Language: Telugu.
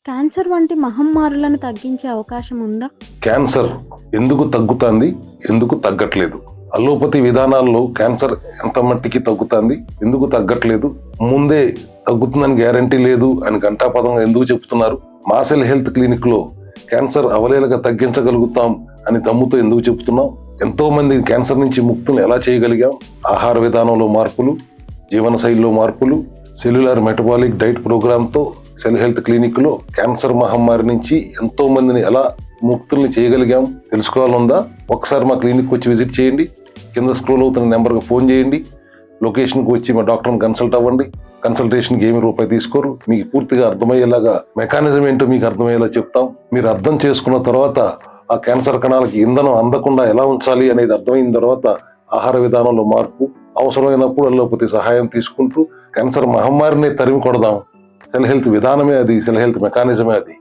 క్యాన్సర్ వంటి మహమ్మారులను తగ్గించే అవకాశం ఉందా? క్యాన్సర్ ఎందుకు తగ్గుతుంది, ఎందుకు తగ్గట్లేదు? అలోపతి విధానాల్లో క్యాన్సర్ ఎంత మట్టికి తగ్గుతుంది, ఎందుకు తగ్గట్లేదు? ముందే తగ్గుతుందని గ్యారంటీ లేదు అని ఘంటాపదంగా ఎందుకు చెప్తున్నారు? మాసెల్ హెల్త్ క్లినిక్ లో క్యాన్సర్ అవలేలగా తగ్గించగలుగుతాం అని దమ్ముతో ఎందుకు చెప్తున్నాం? ఎంతో మంది క్యాన్సర్ నుంచి ముక్తులు ఎలా చేయగలిగాం? ఆహార విధానంలో మార్పులు, జీవనశైలిలో మార్పులు, సెల్యులార్ మెటబాలిక్ డైట్ ప్రోగ్రామ్తో సెల్ హెల్త్ క్లినిక్ లో క్యాన్సర్ మహమ్మారి నుంచి ఎంతో మందిని ఎలా ముక్తుల్ని చేయగలిగాం తెలుసుకోవాలందా? ఒకసారి మా క్లినిక్ వచ్చి విజిట్ చేయండి. కింద స్క్రోల్ అవుతున్న నెంబర్కి ఫోన్ చేయండి. లొకేషన్కి వచ్చి మా డాక్టర్ని కన్సల్ట్ అవ్వండి. కన్సల్టేషన్కి ఏమి రూపాయి తీసుకోరు. మీకు పూర్తిగా అర్థమయ్యేలాగా మెకానిజం ఏంటో మీకు అర్థమయ్యేలా చెప్తాం. మీరు అర్థం చేసుకున్న తర్వాత ఆ క్యాన్సర్ కణాలకి ఇంధనం అందకుండా ఎలా ఉంచాలి అనేది అర్థమైన తర్వాత ఆహార విధానంలో మార్పు, అవసరమైనప్పుడు అల్లోపతి సహాయం తీసుకుంటూ క్యాన్సర్ మహమ్మారిని తరిమి కొడదాం. సెల్ హెల్త్ విధానమే అది, సెల్ హెల్త్ మెకానిజమే అది.